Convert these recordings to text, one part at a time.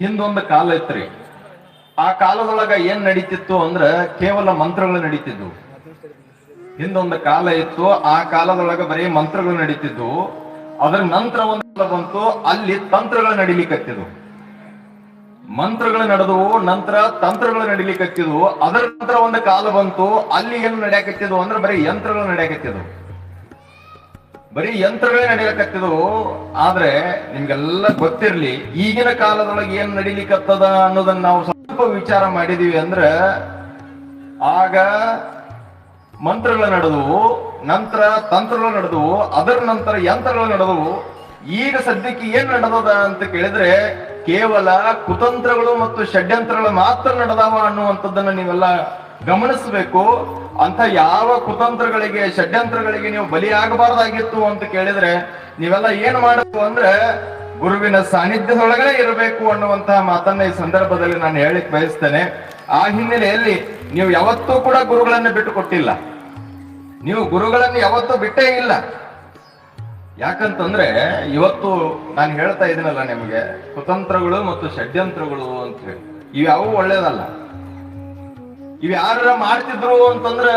ಹಿಂದೊಂದು ಕಾಲ ಇತ್ರಿ. ಆ ಕಾಲದೊಳಗ ಏನ್ ನಡೀತಿತ್ತು ಅಂದ್ರ ಕೇವಲ ಮಂತ್ರಗಳು ನಡೀತಿದ್ವು. ಹಿಂದೊಂದು ಕಾಲ ಇತ್ತು, ಆ ಕಾಲದೊಳಗ ಬರೀ ಮಂತ್ರಗಳು ನಡೀತಿದ್ವು. ಅದರ ನಂತರ ಒಂದು ಬಂತು, ಅಲ್ಲಿ ತಂತ್ರಗಳು ನಡಿಲಿಕ್ಕತ್ತಿದ್ವು. ಮಂತ್ರಗಳು ನಡೆದವು, ನಂತರ ತಂತ್ರಗಳು ನಡಿಲಿಕ್ಕತ್ತಿದ್ವು. ಅದರ ನಂತರ ಒಂದು ಕಾಲ ಬಂತು, ಅಲ್ಲಿ ಏನು ನಡೆಯಕತ್ತಿದ್ವು ಅಂದ್ರೆ ಬರೀ ಯಂತ್ರಗಳು ನಡೆಯಕತ್ತಿದ್ವು. ಬರೀ ಯಂತ್ರಗಳೇ ನಡೆಯಕತ್ತಿದ್ವು. ಆದ್ರೆ ನಿಮ್ಗೆಲ್ಲ ಗೊತ್ತಿರ್ಲಿ, ಈಗಿನ ಕಾಲದೊಳಗೆ ಏನ್ ನಡಿಲಿಕ್ಕತ್ತದ ಅನ್ನೋದನ್ನ ನಾವು ಸ್ವಲ್ಪ ವಿಚಾರ ಮಾಡಿದೀವಿ ಅಂದ್ರೆ, ಆಗ ಮಂತ್ರಗಳು ನಡೆದವು, ನಂತರ ತಂತ್ರಗಳು ನಡೆದವು, ಅದರ ನಂತರ ಯಂತ್ರಗಳು ನಡೆದವು. ಈಗ ಸದ್ಯಕ್ಕೆ ಏನ್ ನಡೆದದ ಅಂತ ಕೇಳಿದ್ರೆ ಕೇವಲ ಕುತಂತ್ರಗಳು ಮತ್ತು ಷಡ್ಯಂತ್ರಗಳು ಮಾತ್ರ ನಡೆದಾವ ಅನ್ನುವಂಥದ್ದನ್ನ ನೀವೆಲ್ಲ ಗಮನಿಸಬೇಕು. ಅಂತ ಯಾವ ಕುತಂತ್ರಗಳಿಗೆ ಷಡ್ಯಂತ್ರಗಳಿಗೆ ನೀವು ಬಲಿಯಾಗಬಾರ್ದಾಗಿತ್ತು ಅಂತ ಕೇಳಿದ್ರೆ ನೀವೆಲ್ಲ ಏನ್ ಮಾಡಬೇಕು ಅಂದ್ರೆ ಗುರುವಿನ ಸಾನ್ನಿಧ್ಯದೊಳಗಡೆ ಇರಬೇಕು ಅನ್ನುವಂತಹ ಮಾತನ್ನ ಈ ಸಂದರ್ಭದಲ್ಲಿ ನಾನು ಹೇಳಿಕ್ ಬಯಸ್ತೇನೆ. ಆ ಹಿನ್ನೆಲೆಯಲ್ಲಿ ನೀವು ಯಾವತ್ತೂ ಕೂಡ ಗುರುಗಳನ್ನ ಬಿಟ್ಟು ಕೊಟ್ಟಿಲ್ಲ, ನೀವು ಗುರುಗಳನ್ನು ಯಾವತ್ತೂ ಬಿಟ್ಟೇ ಇಲ್ಲ. ಯಾಕಂತಂದ್ರೆ ಇವತ್ತು ನಾನು ಹೇಳ್ತಾ ಇದ್ದೀನಲ್ಲ ನಿಮಗೆ, ಕುತಂತ್ರಗಳು ಮತ್ತು ಷಡ್ಯಂತ್ರಗಳು ಅಂತ ಹೇಳಿ ಇವ್ಯಾವು ಒಳ್ಳೇದಲ್ಲ. ಇವ್ ಯಾರ ಮಾಡ್ತಿದ್ರು ಅಂತಂದ್ರೆ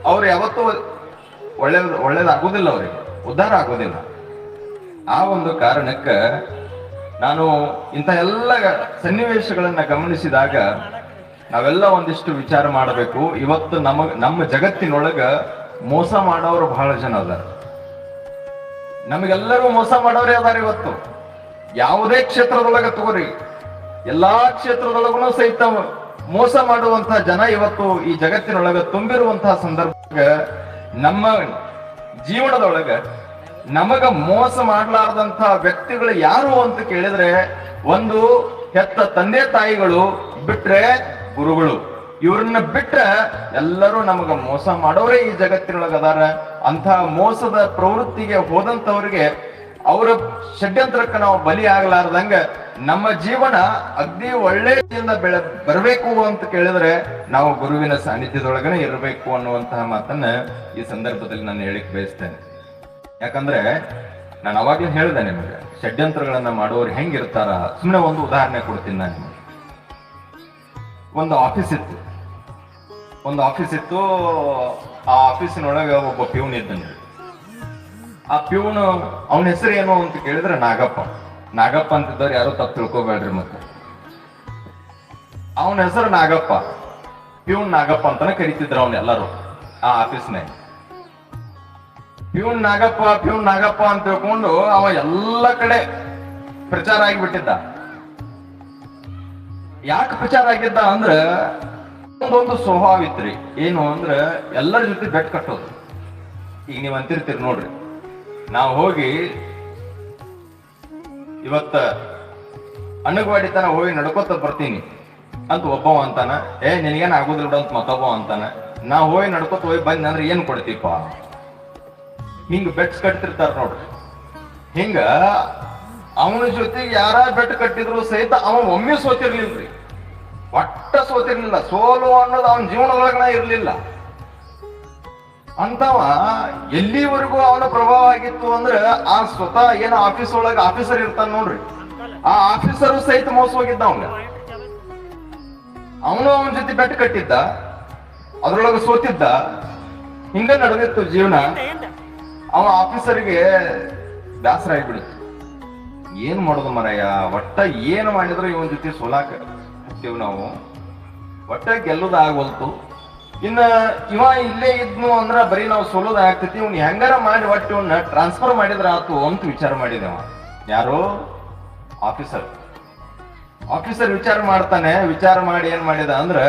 ಅವ್ರು ಯಾವತ್ತೂ ಒಳ್ಳೇದಾಗೋದಿಲ್ಲ, ಅವ್ರಿಗೆ ಉದ್ಧಾರ ಆಗೋದಿಲ್ಲ. ಆ ಒಂದು ಕಾರಣಕ್ಕೆ ನಾನು ಇಂಥ ಎಲ್ಲ ಸನ್ನಿವೇಶಗಳನ್ನ ಗಮನಿಸಿದಾಗ ನಾವೆಲ್ಲ ಒಂದಿಷ್ಟು ವಿಚಾರ ಮಾಡಬೇಕು. ಇವತ್ತು ನಮ್ಮ ಜಗತ್ತಿನೊಳಗ ಮೋಸ ಮಾಡೋರು ಬಹಳ ಜನ ಅದಾರ. ನಮಗೆಲ್ಲರೂ ಮೋಸ ಮಾಡೋರೇ ಅದಾರ. ಇವತ್ತು ಯಾವುದೇ ಕ್ಷೇತ್ರದೊಳಗ ತಗೋರಿ, ಎಲ್ಲಾ ಕ್ಷೇತ್ರದೊಳಗೂ ಸಹಿತ ಮೋಸ ಮಾಡುವಂತಹ ಜನ ಇವತ್ತು ಈ ಜಗತ್ತಿನೊಳಗ ತುಂಬಿರುವಂತಹ ಸಂದರ್ಭ. ನಮ್ಮ ಜೀವನದೊಳಗ ನಮಗ ಮೋಸ ಮಾಡಲಾರದಂತಹ ವ್ಯಕ್ತಿಗಳು ಯಾರು ಅಂತ ಕೇಳಿದ್ರೆ ಒಂದು ಹೆತ್ತ ತಂದೆ ತಾಯಿಗಳು, ಬಿಟ್ರೆ ಗುರುಗಳು. ಇವ್ರನ್ನ ಬಿಟ್ರೆ ಎಲ್ಲರೂ ನಮಗ ಮೋಸ ಮಾಡೋರೇ ಈ ಜಗತ್ತಿನೊಳಗ ಅದಾರ. ಅಂತಹ ಮೋಸದ ಪ್ರವೃತ್ತಿಗೆ ಹೋದಂತವ್ರಿಗೆ, ಅವರ ಷಡ್ಯಂತ್ರಕ್ಕೆ ನಾವು ಬಲಿ ಆಗ್ಲಾರ್ದಂಗ ನಮ್ಮ ಜೀವನ ಅಗ್ದಿ ಒಳ್ಳೆಯಿಂದ ಬರಬೇಕು ಅಂತ ಕೇಳಿದ್ರೆ ನಾವು ಗುರುವಿನ ಸಾನ್ನಿಧ್ಯದೊಳಗನೆ ಇರಬೇಕು ಅನ್ನುವಂತಹ ಮಾತನ್ನ ಈ ಸಂದರ್ಭದಲ್ಲಿ ನಾನು ಹೇಳಿಕ್ ಬಯಸ್ತೇನೆ. ಯಾಕಂದ್ರೆ ನಾನು ಅವಾಗ್ಲೇ ಹೇಳಿದೆ ನಿಮಗೆ, ಷಡ್ಯಂತ್ರಗಳನ್ನ ಮಾಡುವವರು ಹೆಂಗಿರ್ತಾರ. ಸುಮ್ಮನೆ ಒಂದು ಉದಾಹರಣೆ ಕೊಡ್ತೀನಿ ನಾನು ನಿಮಗೆ. ಒಂದು ಆಫೀಸ್ ಇತ್ತು. ಆ ಆಫೀಸಿನೊಳಗೆ ಒಬ್ಬ ಪ್ಯೂನ್ ಇದ್ದನ್ರಿ. ಆ ಪ್ಯೂನ್ ಅವನ ಹೆಸರು ಏನು ಅಂತ ಕೇಳಿದ್ರೆ ನಾಗಪ್ಪ ಅಂತಿದ್ದವ್ರು ಯಾರು ತಪ್ಪು ತಿಳ್ಕೊಬೇಡ್ರಿ. ಮತ್ತೆ ಅವನ ಹೆಸರು ನಾಗಪ್ಪ, ಪ್ಯೂನ್ ನಾಗಪ್ಪ ಅಂತಾನೆ ಕರಿತಿದ್ರು ಅವನ್ನೆಲ್ಲರೂ ಆ ಆಫೀಸ್ನಾಗ. ಪ್ಯೂನ್ ನಾಗಪ್ಪ ಅಂತ ತಿಳ್ಕೊಂಡು ಅವ ಎಲ್ಲ ಕಡೆ ಪ್ರಚಾರ ಆಗಿಬಿಟ್ಟಿದ್ದ. ಯಾಕೆ ಪ್ರಚಾರ ಆಗಿದ್ದ ಅಂದ್ರ ಒಂದೊಂದು ಸ್ವಭಾವ ಇತ್ರಿ. ಏನು ಅಂದ್ರ ಎಲ್ಲರ ಜೊತೆ ಬೆಟ್ ಕಟ್ಟೋದು. ಈಗ ನೀವ್ ಅಂತಿರ್ತೀರಿ ನೋಡ್ರಿ, ನಾವು ಹೋಗಿ ಇವತ್ತ ಅಣ್ಣಗವಾಡಿ ತನ ಹೋಗಿ ನಡ್ಕೋತ ಬರ್ತೀನಿ ಅಂತ ಒಬ್ಬವ ಅಂತಾನ, ನಿನಗೇನ್ ಆಗುದಿಲ್ಲ ಅಂತ ಮತ್ತೊಬ್ಬ ಅಂತಾನ. ನಾ ಹೋಗಿ ನಡ್ಕೋತ ಹೋಗಿ ಬಂದ್ ಅಂದ್ರೆ ಏನ್ ಕೊಡ್ತೀಪ, ಹಿಂಗ ಬೆಟ್ಸ್ ಕಟ್ತಿರ್ತಾರ ನೋಡ್ರಿ. ಹಿಂಗ ಅವನ ಜೊತೆಗೆ ಯಾರ ಬೆಟ್ ಕಟ್ಟಿದ್ರು ಸಹಿತ ಅವ ಒಮ್ಮೆ ಸೋತಿರ್ಲಿಲ್ರಿ, ಒಟ್ಟ ಸೋತಿರ್ಲಿಲ್ಲ. ಸೋಲು ಅನ್ನೋದು ಅವನ ಜೀವನದೊಳಗನ ಇರ್ಲಿಲ್ಲ. ಅಂತವ ಎಲ್ಲಿವರೆಗೂ ಅವನ ಪ್ರಭಾವ ಆಗಿತ್ತು ಅಂದ್ರೆ ಆ ಸ್ವತಃ ಏನೋ ಆಫೀಸ್ ಒಳಗ ಆಫೀಸರ್ ಇರ್ತಾನ ನೋಡ್ರಿ, ಆ ಆಫೀಸರು ಸಹಿತ ಮೋಸ ಹೋಗಿದ್ದ. ಅವನು ಅವನ ಜೊತೆ ಬೆಟ್ ಕಟ್ಟಿದ್ದ, ಅದ್ರೊಳಗ ಸೋತಿದ್ದ. ಹಿಂಗ ನಡೆದಿತ್ತು ಜೀವನ. ಅವ ಆಫೀಸರ್ಗೆ ಬೇಸರ ಆಗಿಬಿಡುತ್ತೆ. ಏನ್ ಮಾಡೋದು ಮರಯ್ಯ, ಒಟ್ಟ ಏನು ಮಾಡಿದ್ರು ಇವನ್ ಜೊತೆ ಸೋಲಾಕ ಹತ್ತೀವಿ ನಾವು, ಒಟ್ಟ ಗೆಲ್ಲೋದ ಆಗೋಲ್ತು. ಇನ್ನ ಇವ ಇಲ್ಲೇ ಇದ್ನು ಅಂದ್ರ ಬರೀ ನಾವು ಸೋಲೋದ ಆಗ್ತೈತಿ, ಇವ್ನ ಹೆಂಗಾರ ಮಾಡಿ ಒಟ್ಟು ಇವನ್ನ ಟ್ರಾನ್ಸ್ಫರ್ ಮಾಡಿದ್ರ ಆತು ಅಂತ ವಿಚಾರ ಮಾಡಿದವ. ಯಾರು? ಆಫೀಸರ್ ವಿಚಾರ ಮಾಡ್ತಾನೆ. ವಿಚಾರ ಮಾಡಿ ಏನ್ ಮಾಡಿದ ಅಂದ್ರ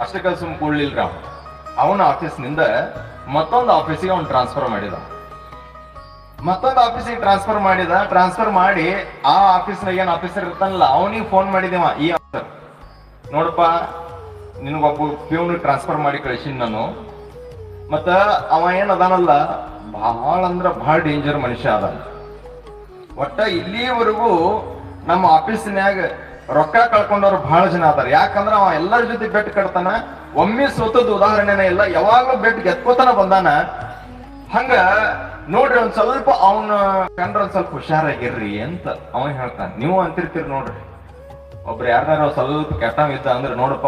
ಅಷ್ಟಕ್ಕ ಸುಮ್ ಕೂಡ್ಲಿಲ್ರ. ಅವನ ಆಫೀಸ್ನಿಂದ ಮತ್ತೊಂದು ಆಫೀಸಿಗೆ ಅವ್ನು ಟ್ರಾನ್ಸ್ಫರ್ ಮಾಡಿದ. ಟ್ರಾನ್ಸ್ಫರ್ ಮಾಡಿ ಆ ಆಫೀಸ್ನಾಗ ಏನ್ ಆಫೀಸರ್ ಇರ್ತಾನಲ್ಲ ಅವನಿಗೆ ಫೋನ್ ಮಾಡಿದೇವ. ಈ ಆಫೀಸರ್ ನೋಡಪ್ಪ, ನಿನಗೊಬ್ಬ ಪ್ಯೂನ್ ಟ್ರಾನ್ಸ್ಫರ್ ಮಾಡಿ ಕಳಿಸಿನ್ ನಾನು. ಮತ್ತ ಅವ ಏನ್ ಅದಾನಲ್ಲ, ಬಹಳ ಅಂದ್ರ ಬಹಳ ಡೇಂಜರ್ ಮನುಷ್ಯ ಅದ. ಒಟ್ಟ ಇಲ್ಲಿವರೆಗೂ ನಮ್ಮ ಆಫೀಸ್ನ್ಯಾಗ ರೊಕ್ಕ ಕಳ್ಕೊಂಡವ್ರು ಬಹಳ ಜನ ಅದಾರ. ಯಾಕಂದ್ರ ಅವ ಎಲ್ಲರ ಜೊತೆ ಬೆಟ್ ಕಟ್ತಾನ. ಒಮ್ಮೆ ಸೋತದ ಉದಾಹರಣೆನೇ ಇಲ್ಲ, ಯಾವಾಗ್ಲೂ ಬೆಟ್ ಗೆತ್ಕೋತಾನ ಬಂದಾನ. ಹಂಗ ನೋಡ್ರಿ, ಒಂದ್ ಸ್ವಲ್ಪ ಅವನ ಕಂಡ್ರ ಒಂದ್ ಸ್ವಲ್ಪ ಹುಷಾರಾಗಿರ್ರಿ ಅಂತ ಅವ ಹೇಳ್ತಾನ. ನೀವು ಅಂತಿರ್ತೀರಿ ನೋಡ್ರಿ, ಒಬ್ರು ಯಾರು ಸ್ವಲ್ಪ ಕೆಟ್ಟ ಇದ್ದ ಅಂದ್ರೆ ನೋಡಪ್ಪ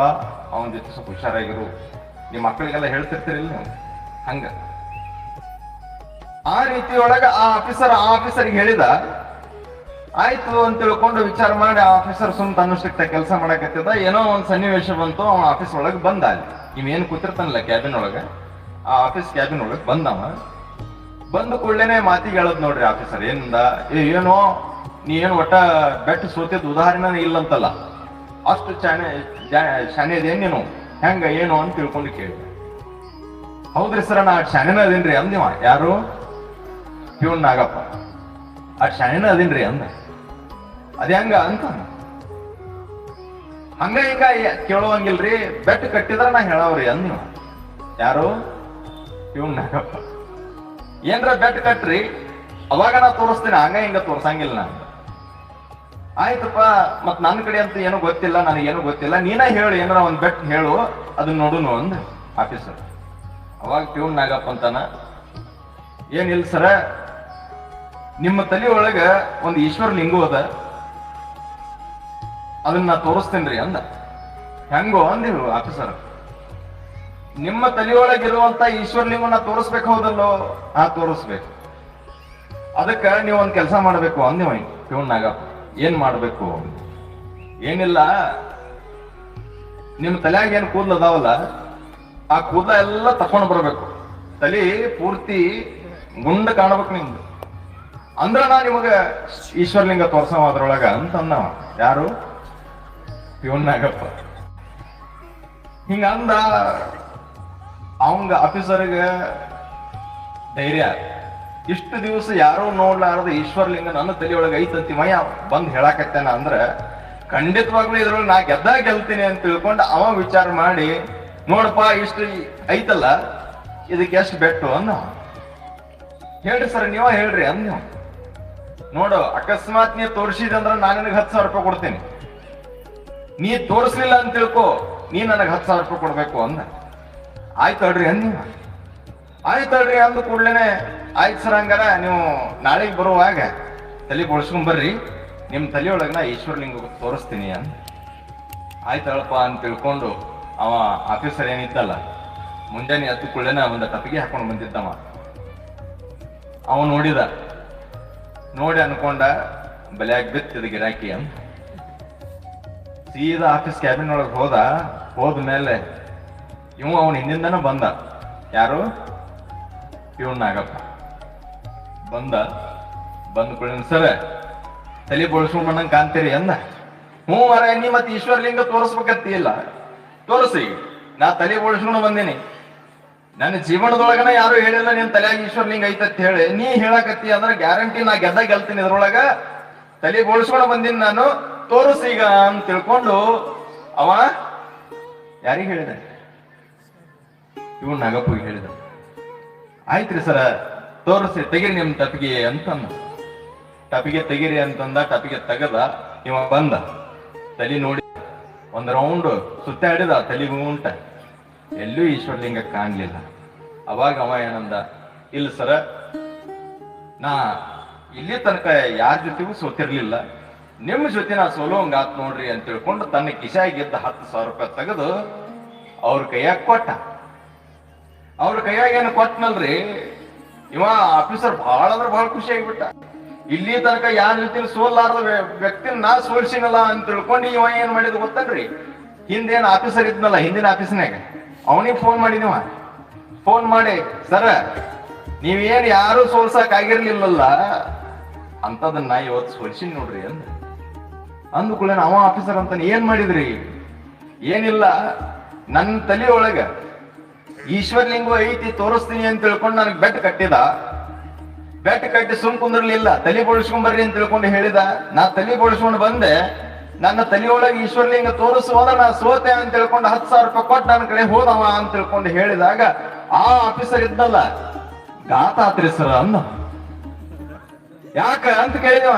ಅವನ ಜೊತೆ ಸ್ವಲ್ಪ ಹುಷಾರಾಗಿರು. ನಿಮ್ಮ ಮಕ್ಕಳಿಗೆಲ್ಲ ಹೇಳ್ತಿರ್ತೀರಿಲ್ಲ ನೀವು ಹಂಗ. ಆ ರೀತಿ ಒಳಗ ಆ ಆಫೀಸರ್ಗೆ ಹೇಳಿದ. ಆಯ್ತು ಅಂತ ತಿಳ್ಕೊಂಡು ವಿಚಾರ ಮಾಡಿ ಆ ಆಫೀಸರ್ ಸುಮ್ ತನ್ನಷ್ಟಕ್ಕೆ ಕೆಲಸ ಮಾಡಕತ್ತಿದ. ಏನೋ ಒಂದ್ ಸನ್ನಿವೇಶ ಬಂತು, ಅವನ ಆಫೀಸ್ ಒಳಗೆ ಬಂದ. ಅಲ್ಲಿ ನೀವೇನು ಕೂತಿರ್ತಾನಲ್ಲ ಕ್ಯಾಬಿನ್ ಒಳಗ, ಆ ಆಫೀಸ್ ಕ್ಯಾಬಿನ್ ಒಳಗೆ ಬಂದವ. ಬಂದ ಕೂಡಲೇನೆ ಮಾತಿಗೆ ಹೇಳದ್ ನೋಡ್ರಿ ಆಫೀಸರ್ ಏನಿಂದ, ಏನೋ ನೀ ಏನು ಒಟ್ಟ ಬೆಟ್ಟು ಸೋತಿದ್ ಉದಾಹರಣೆ ಇಲ್ಲಂತಲ್ಲ, ಅಷ್ಟು ಶಾನೆದೇನ್ ನೀನು, ಹೆಂಗ ಏನು ಅಂತ ತಿಳ್ಕೊಂಡು ಕೇಳಿದೆ. ಹೌದ್ರಿ ಸರ ನಾ ಶಾನೆನ ಅದೇನ್ರಿ ಅಂದಿವ. ಯಾರು? ಪ್ಯೂನ್ ನಾಗಪ್ಪ. ಶಾನೆನ ಅದೇನ್ರಿ ಅಂದ. ಅದೇ ಹಂಗ ಅಂತ ಹಂಗ ಹಿಂಗ ಕೇಳುವಂಗಿಲ್ರಿ, ಬೆಟ್ಟು ಕಟ್ಟಿದ್ರ ನಾ ಹೇಳವ್ರಿ ಅಂದಿವ. ಯಾರು? ಪ್ಯೂನ್ ನಾಗಪ್ಪ. ಏನ್ರ ಬೆಟ್ ಕಟ್ರಿ ಅವಾಗ ನಾ ತೋರಿಸ್ತೀನಿ, ಹಂಗ ಹಿಂಗ ತೋರ್ಸಂಗಿಲ್ಲ ನಾನು. ಆಯ್ತಪ್ಪ, ಮತ್ ನನ್ನ ಕಡೆ ಅಂತ ಏನೂ ಗೊತ್ತಿಲ್ಲ, ನನಗೇನು ಗೊತ್ತಿಲ್ಲ, ನೀನ ಹೇಳು, ಏನಾರ ಒಂದ್ ಬೆಟ್ ಹೇಳು, ಅದನ್ನ ನೋಡುನು ಅಂದ ಆಫೀಸರ್. ಅವಾಗ ಪ್ಯೂನ್ ನಾಗಪ್ಪ ಅಂತಾನ, ಏನಿಲ್ಲ ಸರ, ನಿಮ್ಮ ತಲೆ ಒಳಗ ಒಂದು ಈಶ್ವರ ಲಿಂಗು ಅದ, ಅದನ್ನ ನಾ ತೋರಿಸ್ತೇನ್ರಿ ಅಂದ. ಹೆಂಗೋ ಅಂದಿರು ಆಫೀಸರ್. ನಿಮ್ಮ ತಲೆಯೊಳಗಿರುವಂತ ಈಶ್ವರ್ಲಿಂಗನ ತೋರಿಸ್ಬೇಕು ಹೌದಲ್ಲೋ? ತೋರಿಸ್ಬೇಕು. ಅದಕ್ಕ ನೀವು ಒಂದ್ ಕೆಲಸ ಮಾಡ್ಬೇಕು ಅಂದಿವ ಪ್ಯೂನ್ ನಾಗಪ್ಪ. ಏನ್ ಮಾಡ್ಬೇಕು? ಏನಿಲ್ಲ, ನಿಮ್ ತಲೆಯಾಗ ಏನ್ ಕೂದಲು ಅದಾವಲ್ಲ, ಆ ಕೂದಲ ಎಲ್ಲ ತಕೊಂಡ್ ಬರ್ಬೇಕು, ತಲೆ ಪೂರ್ತಿ ಗುಂಡ ಕಾಣಬೇಕು ನಿಮ್ದು, ಅಂದ್ರ ನಾ ನಿಮಗ ಈಶ್ವರ್ಲಿಂಗ ತೋರ್ಸವ ಅದ್ರೊಳಗ ಅಂತ ಅಂದವ. ಯಾರು? ಪ್ಯೂನ್ ನಾಗಪ್ಪ. ಹಿಂಗ ಅಂದ. ಅವಂಗ ಆಫೀಸರ್ಗೆ ಧೈರ್ಯ, ಇಷ್ಟು ದಿವಸ ಯಾರೋ ನೋಡ್ಲಾರದ ಈಶ್ವರ್ಲಿಂಗ ನನ್ನ ತಲೆಯೊಳಗೆ ಐತಂತಿ ಮಯ ಬಂದ್ ಹೇಳಾಕತ್ತೇನ ಅಂದ್ರ ಖಂಡಿತವಾಗ್ಲೂ ಇದ್ರೊಳಗೆ ನಾ ಗೆಲ್ತೀನಿ ಅಂತ ತಿಳ್ಕೊಂಡು ಅವ ವಿಚಾರ ಮಾಡಿ, ನೋಡಪ್ಪ ಇಷ್ಟು ಐತಲ್ಲ, ಇದಕ್ಕೆ ಎಷ್ಟು ಬೆಟ್ಟು ಅಂದ. ಹೇಳ್ರಿ ಸರ್, ನೀವ ಹೇಳ್ರಿ ಅಂದ್ ನೀವು. ನೋಡು, ಅಕಸ್ಮಾತ್ ನೀ ತೋರಿಸಿದಂದ್ರ ನಾನು ನಿನಗೆ 10,000 ರೂಪಾಯಿ ಕೊಡ್ತೀನಿ, ನೀ ತೋರಿಸ್ಲಿಲ್ಲ ಅಂತ ತಿಳ್ಕೊ, ನೀ ನನಗೆ 10,000 ರೂಪಾಯಿ ಕೊಡ್ಬೇಕು ಅಂದ. ಆಯ್ತಳ್ರಿ ಅಂದ್ ನೀವು. ಆಯ್ತಳ್ರಿ ಅಂದ ಕೂಡ್ಲೇನೆ, ಆಯ್ತು ಸರ್, ಹಂಗಾರ ನೀವು ನಾಳೆಗೆ ಬರುವಾಗ ತಲೆ ಬೋಳ್ಸ್ಕೊಂಡ್ ಬರ್ರಿ, ನಿಮ್ ತಲೆಯೊಳಗ ನಾ ಈಶ್ವರ್ಲಿಂಗ ತೋರಿಸ್ತೀನಿ ಅಂದ. ಆಯ್ತಳಪ್ಪ ಅಂತ ತಿಳ್ಕೊಂಡು ಅವ ಆಫೀಸರ್ ಏನಿದ್ದಲ್ಲ, ಮುಂಜಾನೆ ಹತ್ತು ಕೂಡಲೇನೆ ಒಂದು ಟಪಿಗೆ ಹಾಕೊಂಡು ಬಂದಿದ್ದವ. ಅವ ನೋಡಿದ, ನೋಡಿ ಅನ್ಕೊಂಡ ಬಲ್ಯಾಗ ಬಿತ್ತಿದ ಗಿರಾಕಿ ಅಂತ. ಸೀದಾ ಆಫೀಸ್ ಕ್ಯಾಬಿನ್ ಒಳಗೆ ಹೋದ್ಮೇಲೆ ಇವ ಅವನ ಹಿಂದಿಂದನ ಬಂದ. ಯಾರು? ಪ್ಯೂನ್ ನಾಗಪ್ಪ ಬಂದ ಕುಳಿನ, ಸರ ತಲೆ ಬೋಳ್ಸ್ಕೊಂಡ್ ಕಾಣ್ತೀರಿ ಅಂದ. ಹ್ಞೂ ಮರ, ನೀ ಮತ್ತೆ ಈಶ್ವರ್ಲಿಂಗ ತೋರಿಸ್ಬೇಕತ್ತಿ ಇಲ್ಲ, ತೋರಿಸಿ, ನಾ ತಲೆ ಬೋಳ್ಸ್ಕೊಂಡು ಬಂದೀನಿ. ನನ್ನ ಜೀವನದೊಳಗನ ಯಾರು ಹೇಳಿಲ್ಲ ನಿನ್ ತಲೆಯಾಗ ಈಶ್ವರ್ಲಿಂಗ ಐತತ್ ಹೇಳಿ, ನೀ ಹೇಳಕತ್ತಿ ಅಂದ್ರೆ ಗ್ಯಾರಂಟಿ ನಾ ಗೆಲ್ತೀನಿ ಇದ್ರೊಳಗ, ತಲೆ ಬೋಳ್ಸ್ಕೊಂಡು ಬಂದೀನಿ ನಾನು, ತೋರಿಸೀಗ ಅಂತ ತಿಳ್ಕೊಂಡು ಅವ ಯಾರಿಗೆ ಹೇಳಿದ? ಇವ್ ನಾಗಪ್ಪಗೆ ಹೇಳಿದ. ಆಯ್ತ್ರಿ ಸರ, ತೋರಿಸಿ, ತೆಗಿರಿ ನಿಮ್ ಟಪಿಗೆ ಅಂತಂದ. ಟಪಿಗೆ ತೆಗಿರಿ ಅಂತಂದ. ಟಪಿಗೆ ತೆಗದ. ಇವ ಬಂದ, ತಲೆ ನೋಡಿ ಒಂದ್ ರೌಂಡ್ ಸುತ್ತಾಡಿದ, ತಲೆಗೂ ಉಂಟ, ಎಲ್ಲೂ ಈಶ್ವರ್ಲಿಂಗ ಕಾಣ್ಲಿಲ್ಲ. ಅವಾಗ ಅವ ಏನಂದ, ಇಲ್ಲ ಸರ, ನಾ ಇಲ್ಲಿ ತನಕ ಯಾರ ಜೊತೆಗೂ ಸೋತಿರ್ಲಿಲ್ಲ, ನಿಮ್ ಜೊತೆ ನಾ ಸೋಲೋಂಗಾತ್ ನೋಡ್ರಿ ಅಂತ ತಿಳ್ಕೊಂಡು ತನ್ನ ಕಿಶಾಗಿದ್ದ 10,000 ರೂಪಾಯಿ ತೆಗೆದು ಅವ್ರ ಕೈಯಾಗ ಕೊಟ್ಟ. ಅವ್ರ ಕೈಯಾಗ ಏನು ಕೊಟ್ಟನಲ್ರಿ, ಇವ ಆಫೀಸರ್ ಬಹಳ ಅಂದ್ರೆ ಬಹಳ ಖುಷಿ ಆಗಿಬಿಟ್ಟ. ಇಲ್ಲಿ ತನಕ ಯಾರ ಜೊತೆ ಸೋಲಾರದ ವ್ಯಕ್ತಿನ ನಾ ಸೋಲ್ಸಿನಲ್ಲ ಅಂತ ತಿಳ್ಕೊಂಡು ಇವ ಏನ್ ಮಾಡಿದ್ ಗೊತ್ತನ್ರಿ, ಹಿಂದೇನ್ ಆಫೀಸರ್ ಇದ್ನಲ್ಲ ಹಿಂದಿನ ಆಫೀಸ್ನಾಗ, ಅವನಿಗೆ ಫೋನ್ ಮಾಡಿದೀವ. ಫೋನ್ ಮಾಡಿ, ಸರ ನೀವೇನ್ ಯಾರು ಸೋಲ್ಸಕ್ ಆಗಿರ್ಲಿಲ್ಲಲ್ಲ, ಅಂತದನ್ನ ಇವತ್ತು ಸೋಲ್ಸಿನ್ ನೋಡ್ರಿ ಅಂದ್ಕೂಳೆ ಅವ ಆಫೀಸರ್ ಅಂತಾನೆ, ಏನ್ ಮಾಡಿದ್ರಿ? ಏನಿಲ್ಲ, ನನ್ನ ತಲೆಯೊಳಗ ಈಶ್ವರ್ಲಿಂಗು ಐತಿ, ತೋರಿಸ್ತೀನಿ ಅಂತ ತಿಳ್ಕೊಂಡು ನನಗೆ ಬೆಟ್ ಕಟ್ಟಿದ. ಬೆಟ್ ಕಟ್ಟಿ ಸುಮ್ ಕುಂದಿರ್ಲಿಲ್ಲ, ತಲೆ ಬೋಳ್ಸ್ಕೊಂಡ್ ಬರ್ರಿ ಅಂತ ತಿಳ್ಕೊಂಡು ಹೇಳಿದ. ನಾ ತಲೆ ಬೋಳ್ಸ್ಕೊಂಡು ಬಂದೆ, ನನ್ನ ತಲೆಯೊಳಗೆ ಈಶ್ವರ್ಲಿಂಗ ತೋರಿಸುವಾಗ ನಾ ಸೋತೆ ಅಂತ ತಿಳ್ಕೊಂಡು 10,000 ರೂಪಾಯಿ ಕೊಟ್ಟು ನನ್ನ ಕಡೆ ಹೋದವ ಅಂತ ತಿಳ್ಕೊಂಡು ಹೇಳಿದಾಗ ಆ ಆಫೀಸರ್ ಇದ್ದಲ್ಲ, ಗಾತ ಆತ್ರಿ ಸರ್ ಅಂದ. ಯಾಕ ಅಂತ ಕೇಳಿದವ.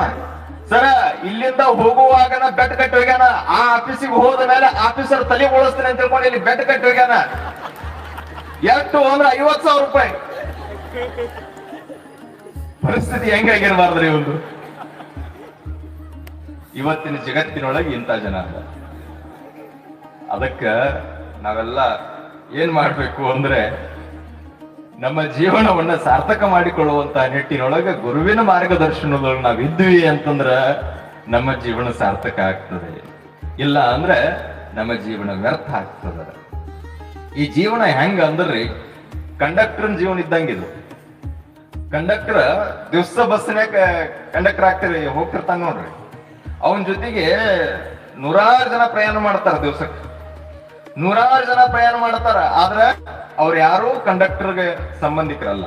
ಸರ, ಇಲ್ಲಿಂದ ಹೋಗುವಾಗ ನಾ ಬೆಟ್ ಕಟ್ಟಿ ಹೋಗ್ಯಾನ, ಆ ಆಫೀಸಿಗೆ ಹೋದ ಮೇಲೆ ಆಫೀಸರ್ ತಲೆ ಬೋಳಿಸ್ತೀನಿ ಅಂತ ತಿಳ್ಕೊಂಡು ಇಲ್ಲಿ ಬೆಟ್ ಕಟ್ಟಿ ಹೋಗ್ಯಾನ. ಎಷ್ಟು ಅಂದ್ರೆ 50,000 ರೂಪಾಯಿ. ಪರಿಸ್ಥಿತಿ ಹೆಂಗಾಗಿರ್ಬಾರ್ದ್ರಿ ಒಂದು. ಇವತ್ತಿನ ಜಗತ್ತಿನೊಳಗೆ ಇಂಥ ಜನ ಅದ. ಅದಕ್ಕ ನಾವೆಲ್ಲ ಏನ್ ಮಾಡ್ಬೇಕು ಅಂದ್ರೆ ನಮ್ಮ ಜೀವನವನ್ನ ಸಾರ್ಥಕ ಮಾಡಿಕೊಳ್ಳುವಂತ ನಿಟ್ಟಿನೊಳಗೆ ಗುರುವಿನ ಮಾರ್ಗದರ್ಶನದೊಳಗೆ ನಾವ್ ಇದ್ವಿ ಅಂತಂದ್ರ ನಮ್ಮ ಜೀವನ ಸಾರ್ಥಕ ಆಗ್ತದೆ. ಇಲ್ಲ ಅಂದ್ರೆ ನಮ್ಮ ಜೀವನ ವ್ಯರ್ಥ ಆಗ್ತದೆ. ಈ ಜೀವನ ಹೆಂಗ ಅಂದ್ರಿ, ಕಂಡಕ್ಟರ್ನ ಜೀವನ ಇದ್ದಂಗಿದು. ಕಂಡಕ್ಟರ್ ದಿವ್ಸ ಬಸ್ನ್ಯಾಗ ಕಂಡಕ್ಟರ್ ಆಗ್ತಿರಿ ಹೋಗ್ತಿರ್ತಾನ ನೋಡ್ರಿ, ಅವನ ಜೊತೆಗೆ 100 ಜನ ಪ್ರಯಾಣ ಮಾಡ್ತಾರ. ದಿವ್ಸಕ್ಕೆ 100 ಜನ ಪ್ರಯಾಣ ಮಾಡ್ತಾರ. ಆದ್ರೆ ಅವ್ರು ಯಾರು ಕಂಡಕ್ಟರ್ಗೆ ಸಂಬಂಧಿಕರಲ್ಲ.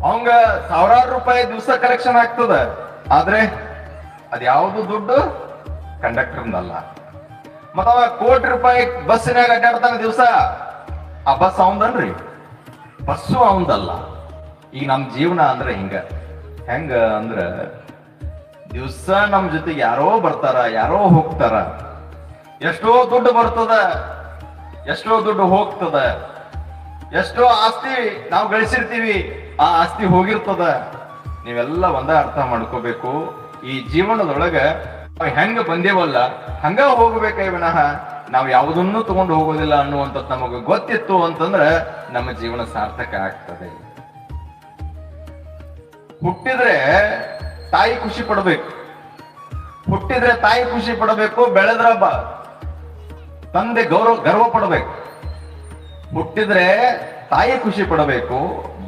ಅವಂಗ ಸಾವಿರಾರು ರೂಪಾಯಿ ದಿವ್ಸ ಕಲೆಕ್ಷನ್ ಆಗ್ತದ. ಆದ್ರೆ ಅದ್ಯಾವುದು ದುಡ್ಡು ಕಂಡಕ್ಟರ್ನಲ್ಲ. ಮತ್ತ ಅವ ಕೋಟಿ ರೂಪಾಯಿ ಬಸ್ಸಿನಾಗ ಅಡ್ಡಾಡ್ತಾನ ದಿವ್ಸ, ಆ ಬಸ್ ಅವಂದನ್ರಿ, ಬಸ್ಸು ಅವಂದಲ್ಲ. ಈಗ ನಮ್ ಜೀವನ ಅಂದ್ರೆ ಹೆಂಗ ಅಂದ್ರ ದಿವ್ಸ ನಮ್ ಜೊತೆಗೆ ಯಾರೋ ಬರ್ತಾರ, ಯಾರೋ ಹೋಗ್ತಾರ. ಎಷ್ಟೋ ದುಡ್ಡು ಬರ್ತದ, ಎಷ್ಟೋ ದುಡ್ಡು ಹೋಗ್ತದ, ಎಷ್ಟೋ ಆಸ್ತಿ ನಾವು ಗಳಿಸಿರ್ತೀವಿ, ಆ ಆಸ್ತಿ ಹೋಗಿರ್ತದ. ನೀವೆಲ್ಲ ಒಂದ ಅರ್ಥ ಮಾಡ್ಕೋಬೇಕು, ಈ ಜೀವನದೊಳಗ ಹೆಂಗ ಬಂದೇವಲ್ಲ ಹಂಗ ಹೋಗ್ಬೇಕೇ ವಿನಃ ನಾವು ಯಾವುದನ್ನು ತಗೊಂಡು ಹೋಗೋದಿಲ್ಲ ಅನ್ನುವಂಥದ್ದು ನಮಗೆ ಗೊತ್ತಿತ್ತು ಅಂತಂದ್ರೆ ನಮ್ಮ ಜೀವನ ಸಾರ್ಥಕ ಆಗ್ತದೆ. ಹುಟ್ಟಿದ್ರೆ ತಾಯಿ ಖುಷಿ ಪಡಬೇಕು, ಹುಟ್ಟಿದ್ರೆ ತಾಯಿ ಖುಷಿ ಪಡಬೇಕು. ಬೆಳೆದ್ರ ತಂದೆ ಗರ್ವ ಪಡಬೇಕು. ಹುಟ್ಟಿದ್ರೆ ತಾಯಿ ಖುಷಿ ಪಡಬೇಕು,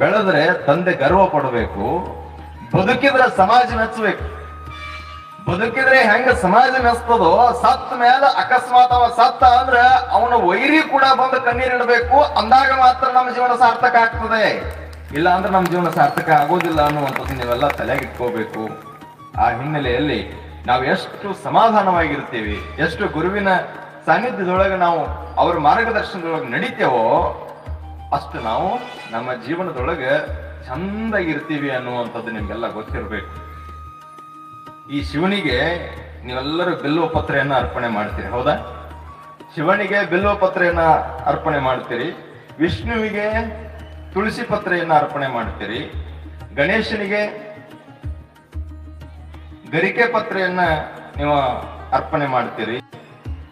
ಬೆಳೆದ್ರೆ ತಂದೆ ಗರ್ವ ಪಡಬೇಕು. ಬದುಕಿದ್ರೆ ಸಮಾಜ ಮೆಚ್ಚಬೇಕು. ಬದುಕಿದ್ರೆ ಹೆಂಗ ಸಮಾಜ ಮೆಚ್ಚತದೋ, ಸತ್ತ ಮೇಲೆ ಅಕಸ್ಮಾತ್ ಅವ ಸತ್ತ ಅಂದ್ರ ಅವನ ವೈರಿ ಕೂಡ ಬಂದು ಕಣ್ಣೀರಿಡಬೇಕು. ಅಂದಾಗ ಮಾತ್ರ ನಮ್ಮ ಜೀವನ ಸಾರ್ಥಕ ಆಗ್ತದೆ. ಇಲ್ಲ ಅಂದ್ರೆ ನಮ್ಮ ಜೀವನ ಸಾರ್ಥಕ ಆಗೋದಿಲ್ಲ ಅನ್ನುವಂಥದ್ದು ನೀವೆಲ್ಲ ತಲೆಗೆ ಇಟ್ಕೋಬೇಕು. ಆ ಹಿನ್ನೆಲೆಯಲ್ಲಿ ನಾವು ಎಷ್ಟು ಸಮಾಧಾನವಾಗಿರ್ತೀವಿ, ಎಷ್ಟು ಗುರುವಿನ ಸಾನ್ನಿಧ್ಯದೊಳಗೆ ನಾವು ಅವರ ಮಾರ್ಗದರ್ಶನದೊಳಗೆ ನಡೀತೇವೋ ಅಷ್ಟು ನಾವು ನಮ್ಮ ಜೀವನದೊಳಗೆ ಚಂದಾಗಿರ್ತೀವಿ ಅನ್ನುವಂಥದ್ದು ನಿಮ್ಗೆಲ್ಲ ಗೊತ್ತಿರ್ಬೇಕು. ಈ ಶಿವನಿಗೆ ನೀವೆಲ್ಲರೂ ಬಿಲ್ವ ಪತ್ರೆಯನ್ನ ಅರ್ಪಣೆ ಮಾಡ್ತೀರಿ, ಹೌದಾ? ಶಿವನಿಗೆ ಬಿಲ್ವ ಪತ್ರೆಯನ್ನ ಅರ್ಪಣೆ ಮಾಡ್ತೀರಿ, ವಿಷ್ಣುವಿಗೆ ತುಳಸಿ ಪತ್ರೆಯನ್ನ ಅರ್ಪಣೆ ಮಾಡ್ತೀರಿ, ಗಣೇಶನಿಗೆ ಗರಿಕೆ ಪತ್ರೆಯನ್ನ ನೀವು ಅರ್ಪಣೆ ಮಾಡ್ತೀರಿ.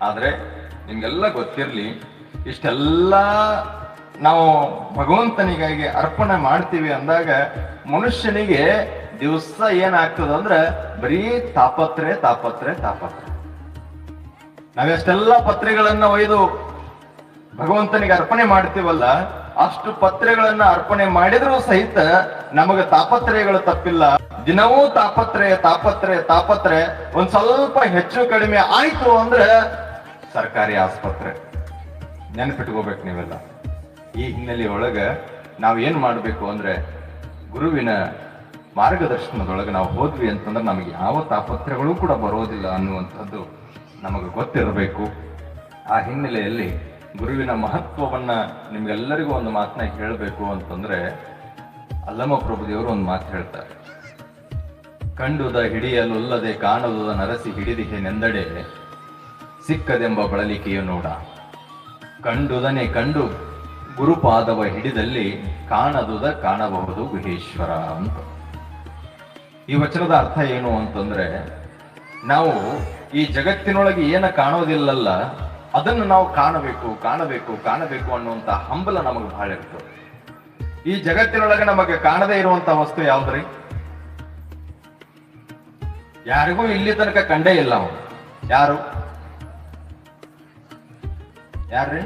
ಆದ್ರೆ ನಿಮ್ಗೆಲ್ಲ ಗೊತ್ತಿರ್ಲಿ, ಇಷ್ಟೆಲ್ಲ ನಾವು ಭಗವಂತನಿಗಾಗಿ ಅರ್ಪಣೆ ಮಾಡ್ತೀವಿ ಅಂದಾಗ ಮನುಷ್ಯನಿಗೆ ದಿವಸ ಏನಾಗ್ತದ ಅಂದ್ರೆ ಬರೀ ತಾಪತ್ರೆ ತಾಪತ್ರೆ ತಾಪತ್ರೆ. ನಾವೆಷ್ಟೆಲ್ಲ ಪತ್ರೆಗಳನ್ನ ಒಯ್ದು ಭಗವಂತನಿಗೆ ಅರ್ಪಣೆ ಮಾಡ್ತೀವಲ್ಲ, ಅಷ್ಟು ಪತ್ರೆಗಳನ್ನ ಅರ್ಪಣೆ ಮಾಡಿದ್ರೂ ಸಹಿತ ನಮಗೆ ತಾಪತ್ರೆಗಳು ತಪ್ಪಿಲ್ಲ. ದಿನವೂ ತಾಪತ್ರೆ ತಾಪತ್ರೆ ತಾಪತ್ರೆ. ಒಂದ್ ಸ್ವಲ್ಪ ಹೆಚ್ಚು ಕಡಿಮೆ ಆಯ್ತು ಅಂದ್ರೆ ಸರ್ಕಾರಿ ಆಸ್ಪತ್ರೆ. ನೆನಪಿಟ್ಕೋಬೇಕು ನೀವೆಲ್ಲ. ಈ ಹಿನ್ನೆಲೆಯೊಳಗ ನಾವ್ ಏನ್ ಮಾಡ್ಬೇಕು ಅಂದ್ರೆ ಗುರುವಿನ ಮಾರ್ಗದರ್ಶನದೊಳಗೆ ನಾವು ಹೋದ್ವಿ ಅಂತಂದ್ರೆ ನಮಗೆ ಯಾವ ತಾಪತ್ರೆಗಳು ಕೂಡ ಬರೋದಿಲ್ಲ ಅನ್ನುವಂಥದ್ದು ನಮಗೆ ಗೊತ್ತಿರಬೇಕು. ಆ ಹಿನ್ನೆಲೆಯಲ್ಲಿ ಗುರುವಿನ ಮಹತ್ವವನ್ನ ನಿಮ್ಗೆಲ್ಲರಿಗೂ ಒಂದು ಮಾತನ್ನ ಹೇಳಬೇಕು ಅಂತಂದ್ರೆ ಅಲ್ಲಮ ಪ್ರಭುದೇವರು ಒಂದು ಮಾತು ಹೇಳ್ತಾರೆ. ಕಂಡುದ ಹಿಡಿಯಲೊಲ್ಲದೆ ಕಾಣದುದ ನರಸಿ ಹಿಡಿದಿಗೆ ನೆಂದಡೆ ಸಿಕ್ಕದೆಂಬ ಬಳಲಿಕೆಯು ನೋಡ. ಕಂಡುದನೆ ಕಂಡು ಗುರುಪಾದವ ಹಿಡಿದಲ್ಲಿ ಕಾಣದುದ ಕಾಣಬಹುದು ಗುಹೇಶ್ವರ ಅಂತ. ಈ ವಚನದ ಅರ್ಥ ಏನು ಅಂತಂದ್ರೆ, ನಾವು ಈ ಜಗತ್ತಿನೊಳಗೆ ಏನ ಕಾಣೋದಿಲ್ಲಲ್ಲ ಅದನ್ನು ನಾವು ಕಾಣಬೇಕು ಕಾಣಬೇಕು ಕಾಣಬೇಕು ಅನ್ನುವಂತ ಹಂಬಲ ನಮಗೆ ಬಹಳ ಇರ್ತದೆ. ಈ ಜಗತ್ತಿನೊಳಗೆ ನಮಗೆ ಕಾಣದೇ ಇರುವಂತ ವಸ್ತು ಯಾವ್ದ್ರಿ? ಯಾರಿಗೂ ಇಲ್ಲಿ ತನಕ ಕಂಡೇ ಇಲ್ಲ ಅವನು. ಯಾರು? ಯಾರ್ರಿ?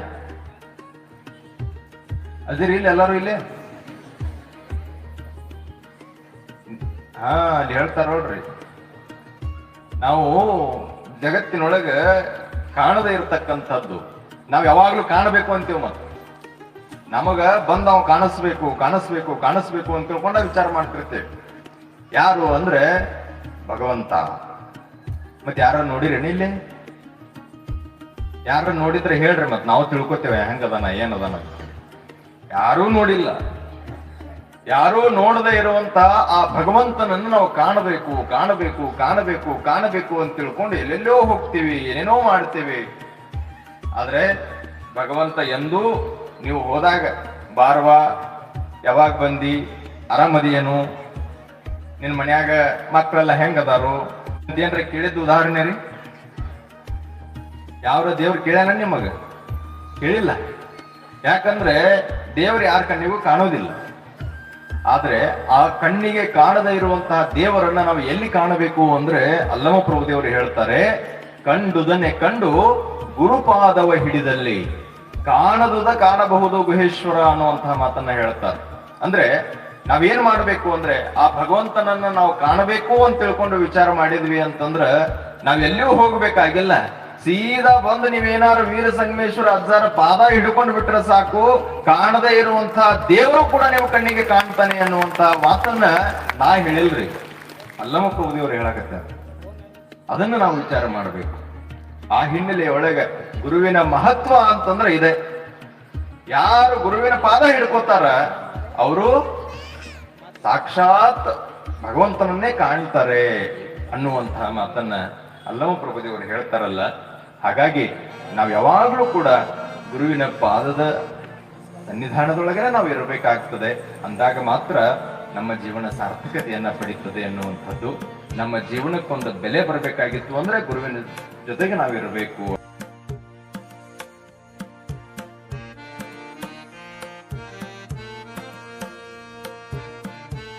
ಅದಿರಿ ಇಲ್ಲಿ ಎಲ್ಲರೂ ಇಲ್ಲೇ? ಅಲ್ಲಿ ಹೇಳ್ತಾರ ನೋಡ್ರಿ, ನಾವು ಜಗತ್ತಿನೊಳಗ ಕಾಣದೇ ಇರತಕ್ಕಂಥದ್ದು ನಾವ್ ಯಾವಾಗ್ಲೂ ಕಾಣಬೇಕು ಅಂತೀವಿ. ಮತ್ತ ನಮಗ ಬಂದ್ ನಾವು ಕಾಣಿಸ್ಬೇಕು ಕಾಣಿಸ್ಬೇಕು ಕಾಣಿಸ್ಬೇಕು ಅಂತ ತಿಳ್ಕೊಂಡ ವಿಚಾರ ಮಾಡ್ತಿರ್ತೇವೆ. ಯಾರು ಅಂದ್ರೆ ಭಗವಂತ. ಮತ್ತೆ ಯಾರ ನೋಡಿರೇನಿ ಇಲ್ಲಿ? ಯಾರ ನೋಡಿದ್ರೆ ಹೇಳ್ರಿ, ಮತ್ ನಾವು ತಿಳ್ಕೊತೇವೆ ಹೆಂಗದನ ಏನದನ. ಯಾರೂ ನೋಡಿಲ್ಲ. ಯಾರೂ ನೋಡದೆ ಇರುವಂತ ಆ ಭಗವಂತನನ್ನು ನಾವು ಕಾಣಬೇಕು ಕಾಣಬೇಕು ಕಾಣಬೇಕು ಕಾಣಬೇಕು ಅಂತ ತಿಳ್ಕೊಂಡು ಎಲ್ಲೆಲ್ಲೋ ಹೋಗ್ತೀವಿ, ಏನೇನೋ ಮಾಡ್ತೇವೆ. ಆದ್ರೆ ಭಗವಂತ ಎಂದೂ ನೀವು ಹೋದಾಗ ಬಾರ್ವಾ, ಯಾವಾಗ ಬಂದಿ, ಆರಾಮದಿಯೇನು, ನಿನ್ ಮನ್ಯಾಗ ಮಕ್ಕಳೆಲ್ಲ ಹೆಂಗದಾರು, ಏನ್ರ ಕೇಳಿದ ಉದಾಹರಣೆ ರೀ? ಯಾವ್ರ ದೇವ್ರು ಕೇಳ್ಯಾನ ನಿಮಗ? ಕೇಳಿಲ್ಲ. ಯಾಕಂದ್ರೆ ದೇವ್ರು ಯಾರ ಕಣ್ಣಿಗೂ ಕಾಣೋದಿಲ್ಲ. ಆದ್ರೆ ಆ ಕಣ್ಣಿಗೆ ಕಾಣದೇ ಇರುವಂತಹ ದೇವರನ್ನ ನಾವು ಎಲ್ಲಿ ಕಾಣಬೇಕು ಅಂದ್ರೆ ಅಲ್ಲಮ ಪ್ರಭುದೇವರು ಹೇಳ್ತಾರೆ, ಕಂಡುದನ್ನೇ ಕಂಡು ಗುರುಪಾದವ ಹಿಡಿದಲ್ಲಿ ಕಾಣದುದ ಕಾಣಬಹುದು ಗುಹೇಶ್ವರ ಅನ್ನುವಂತಹ ಮಾತನ್ನ ಹೇಳ್ತಾರೆ. ಅಂದ್ರೆ ನಾವೇನ್ ಮಾಡ್ಬೇಕು ಅಂದ್ರೆ ಆ ಭಗವಂತನನ್ನ ನಾವು ಕಾಣಬೇಕು ಅಂತ ತಿಳ್ಕೊಂಡು ವಿಚಾರ ಮಾಡಿದ್ವಿ ಅಂತಂದ್ರ ನಾವ್ ಎಲ್ಲಿಯೂ ಹೋಗ್ಬೇಕಾಗಿಲ್ಲ. ಸೀದಾ ಬಂದು ನೀವೇನಾದ್ರು ವೀರ ಸಂಗಮೇಶ್ವರ ಅಜ್ಜಾರ ಪಾದ ಹಿಡ್ಕೊಂಡು ಬಿಟ್ರೆ ಸಾಕು, ಕಾಣದೇ ಇರುವಂತಹ ದೇವರು ಕೂಡ ನೀವು ಕಣ್ಣಿಗೆ ಕಾಣ್ತಾನೆ ಅನ್ನುವಂತಹ ಮಾತನ್ನ ನಾ ಹೇಳಿಲ್ರಿ, ಅಲ್ಲಮ ಪ್ರಭುದೇವರು ಹೇಳಕತ್ತಾರೆ. ಅದನ್ನು ನಾವು ವಿಚಾರ ಮಾಡಬೇಕು. ಆ ಹಿನ್ನೆಲೆಯ ಒಳಗೆ ಗುರುವಿನ ಮಹತ್ವ ಅಂತಂದ್ರೆ ಇದೆ. ಯಾರು ಗುರುವಿನ ಪಾದ ಹಿಡ್ಕೋತಾರ ಅವರು ಸಾಕ್ಷಾತ್ ಭಗವಂತನನ್ನೇ ಕಾಣ್ತಾರೆ ಅನ್ನುವಂತಹ ಮಾತನ್ನ ಅಲ್ಲಮ ಪ್ರಭುದೇವರು ಹೇಳ್ತಾರಲ್ಲ. ಹಾಗಾಗಿ ನಾವು ಯಾವಾಗಲೂ ಕೂಡ ಗುರುವಿನ ಪಾದದ ಸನ್ನಿಧಾನದೊಳಗನೆ ನಾವು ಇರಬೇಕಾಗ್ತದೆ. ಅಂದಾಗ ಮಾತ್ರ ನಮ್ಮ ಜೀವನ ಸಾರ್ಥಕತೆಯನ್ನ ಪಡೀತದೆ ಅನ್ನುವಂಥದ್ದು. ನಮ್ಮ ಜೀವನಕ್ಕೊಂದು ಬೆಲೆ ಬರಬೇಕಾಗಿತ್ತು ಅಂದ್ರೆ ಗುರುವಿನ ಜೊತೆಗೆ ನಾವಿರಬೇಕು.